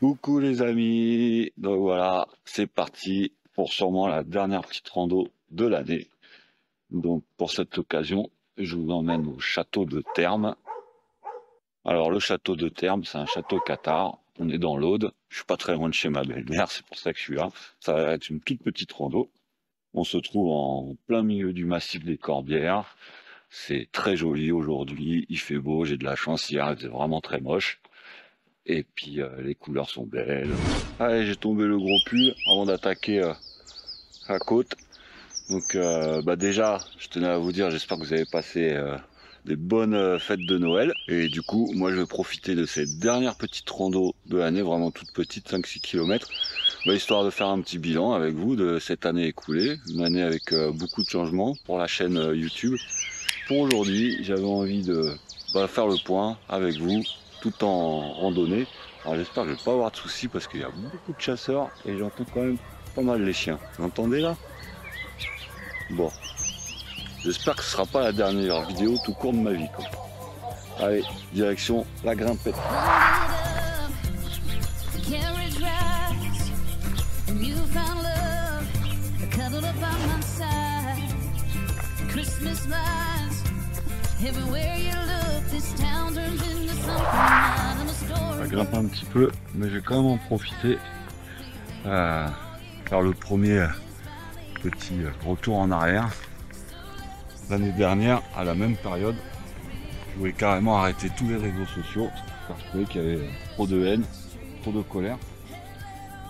Coucou les amis, donc voilà, c'est parti pour sûrement la dernière petite rando de l'année. Donc pour cette occasion, je vous emmène au château de Termes. Alors le château de Termes, c'est un château cathare, on est dans l'Aude, je suis pas très loin de chez ma belle-mère, c'est pour ça que je suis là. Ça va être une toute petite rando. On se trouve en plein milieu du massif des Corbières. C'est très joli aujourd'hui, il fait beau, j'ai de la chance, hier il faisait vraiment très moche. Et puis les couleurs sont belles. Allez, j'ai tombé le gros pull avant d'attaquer la côte. Donc déjà, je tenais à vous dire, j'espère que vous avez passé des bonnes fêtes de Noël. Et du coup, moi je vais profiter de cette dernière petite rando de l'année, vraiment toute petite, 5-6 km, histoire de faire un petit bilan avec vous de cette année écoulée. Une année avec beaucoup de changements pour la chaîne YouTube. Pour aujourd'hui, j'avais envie de faire le point avec vous, tout en randonnée. Alors j'espère que je vais pas avoir de soucis parce qu'il y a beaucoup de chasseurs et j'entends quand même pas mal les chiens. Vous entendez là? Bon, j'espère que ce sera pas la dernière vidéo tout court de ma vie, quoi. Allez, direction la grimpette. On va grimper un petit peu, mais je vais quand même en profiter. Faire le premier petit retour en arrière. L'année dernière, à la même période, je voulais carrément arrêter tous les réseaux sociaux parce que je trouvais qu'il y avait trop de haine, trop de colère.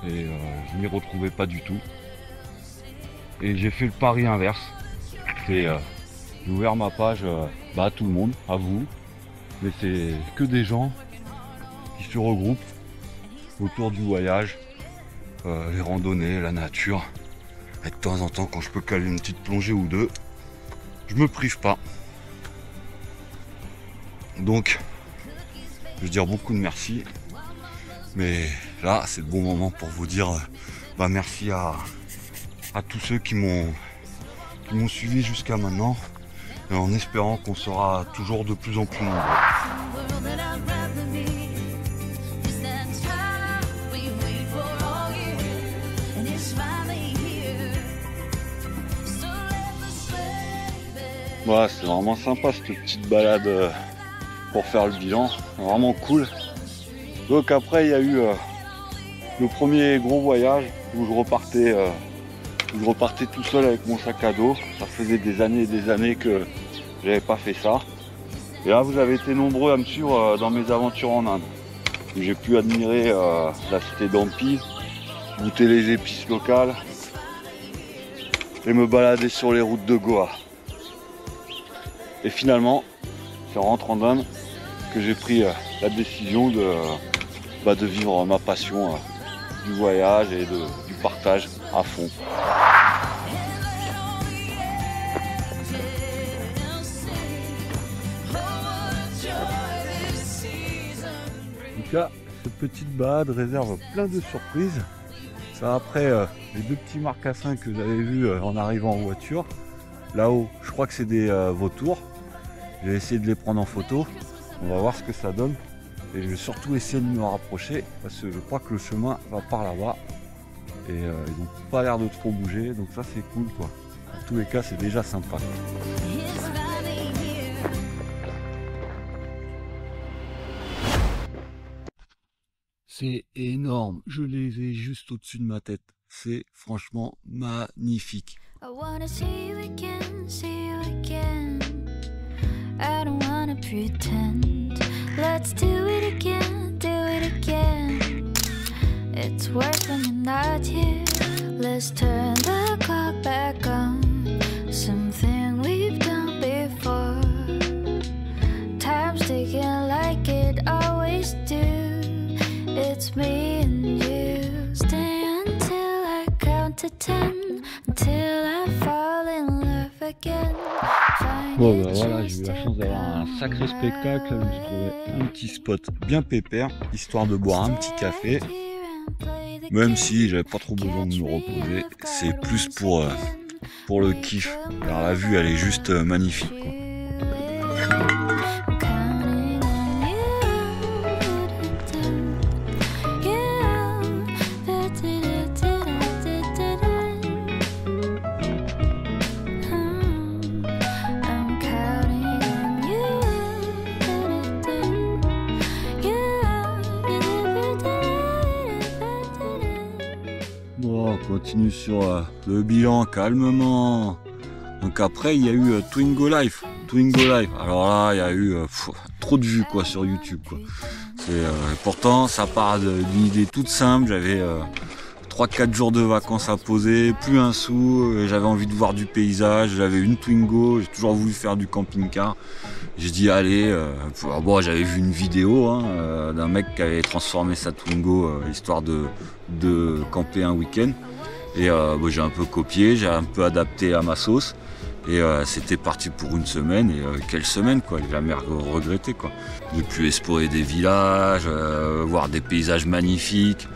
Et je m'y retrouvais pas du tout. Et j'ai fait le pari inverse. J'ai ouvert ma page à tout le monde, à vous. Mais c'est que des gens qui se regroupent autour du voyage, les randonnées, la nature. Et de temps en temps, quand je peux caler une petite plongée ou deux, je me prive pas. Donc, je veux dire beaucoup de merci. Mais là, c'est le bon moment pour vous dire merci à tous ceux qui m'ont suivi jusqu'à maintenant. Et en espérant qu'on sera toujours de plus en plus nombreux. Voilà, c'est vraiment sympa cette petite balade pour faire le bilan, vraiment cool. Donc après il y a eu le premier gros voyage où je repartais tout seul avec mon sac à dos. Ça faisait des années et des années que j'avais pas fait ça. Et là vous avez été nombreux à me suivre dans mes aventures en Inde. J'ai pu admirer la cité d'Ampi, goûter les épices locales et me balader sur les routes de Goa. Et finalement, c'est en rentrant d'Inde que j'ai pris la décision de vivre ma passion du voyage et du partage à fond. En tout cas, cette petite balade réserve plein de surprises. Ça après les deux petits marcassins que j'avais vus en arrivant en voiture. Là-haut, je crois que c'est des vautours. Je vais essayer de les prendre en photo. On va voir ce que ça donne. Et je vais surtout essayer de me rapprocher parce que je crois que le chemin va par là-bas. Et ils n'ont pas l'air de trop bouger. Donc ça c'est cool quoi. En tous les cas c'est déjà sympa. C'est énorme. Je les ai juste au-dessus de ma tête. C'est franchement magnifique. I wanna see you again, see you again. I don't wanna pretend. Let's do it again, do it again. It's worse when you're not here. Let's turn the clock back on. Something we've done before. Time's ticking like it always do. It's me and you. Stay until I count to 10. Until I fall in love again. Bon voilà, j'ai eu la chance d'avoir un sacré spectacle. Je me suis trouvé un petit spot bien pépère, histoire de boire un petit café. Même si j'avais pas trop besoin de me reposer, c'est plus pour le kiff. Alors la vue elle est juste magnifique quoi. Yeah. revenu sur le bilan calmement. Donc après, il y a eu Twingo Life. Alors là, il y a eu trop de vues quoi sur YouTube quoi. Pourtant, ça part d'une idée toute simple. J'avais 3-4 jours de vacances à poser, plus un sou, j'avais envie de voir du paysage, j'avais une Twingo, j'ai toujours voulu faire du camping-car. J'ai dit allez, bon, j'avais vu une vidéo d'un mec qui avait transformé sa Twingo histoire de camper un week-end. Et bon, j'ai un peu copié, j'ai un peu adapté à ma sauce. Et c'était parti pour une semaine, et quelle semaine quoi, j'ai jamais regretté quoi. J'ai pu explorer des villages, voir des paysages magnifiques.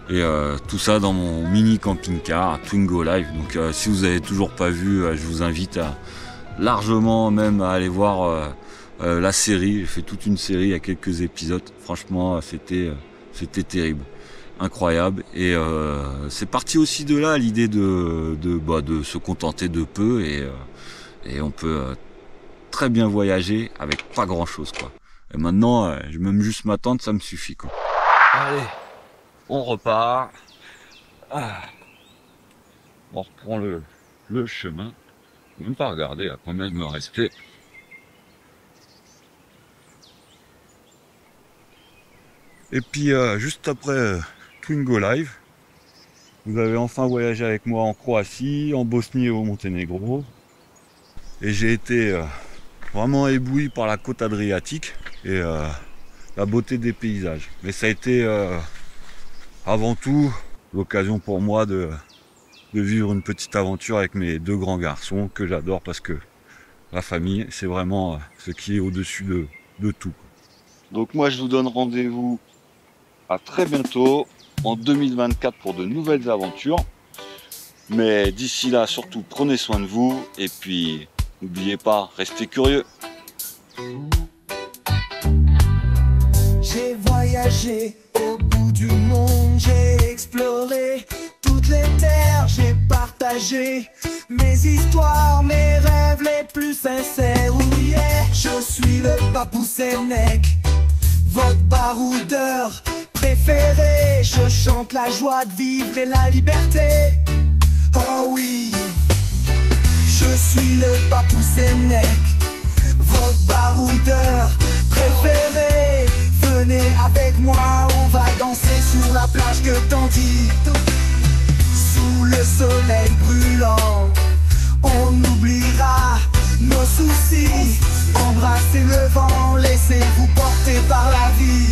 Et tout ça dans mon mini camping-car Twingo Live. Donc si vous avez toujours pas vu, je vous invite largement même à aller voir la série. J'ai fait toute une série, il y a quelques épisodes. Franchement, c'était terrible, incroyable. Et c'est parti aussi de là l'idée de se contenter de peu et on peut très bien voyager avec pas grand chose quoi. Et maintenant, même juste ma tente, ça me suffit quoi. Allez. On repart. On reprend le chemin. Je vais même pas regarder à combien il me restait. Et puis juste après Twingo Live, vous avez enfin voyagé avec moi en Croatie, en Bosnie et au Monténégro. Et j'ai été vraiment ébloui par la côte adriatique et la beauté des paysages. Mais ça a été avant tout l'occasion pour moi de vivre une petite aventure avec mes 2 grands garçons que j'adore parce que la famille, c'est vraiment ce qui est au-dessus de tout. Donc moi, je vous donne rendez-vous à très bientôt en 2024 pour de nouvelles aventures. Mais d'ici là, surtout, prenez soin de vous et puis n'oubliez pas, restez curieux. J'ai voyagé au bout du monde, j'ai exploré toutes les terres, j'ai partagé mes histoires, mes rêves les plus sincères. Oui, yeah. Je suis le Papou Sénèque, votre baroudeur préféré. Je chante la joie de vivre et la liberté. Oh oui, je suis le Papou Sénèque, votre baroudeur préféré. Venez avec moi, on va danser sur la plage que tant dit. Sous le soleil brûlant, on oubliera nos soucis. Embrassez le vent, laissez-vous porter par la vie.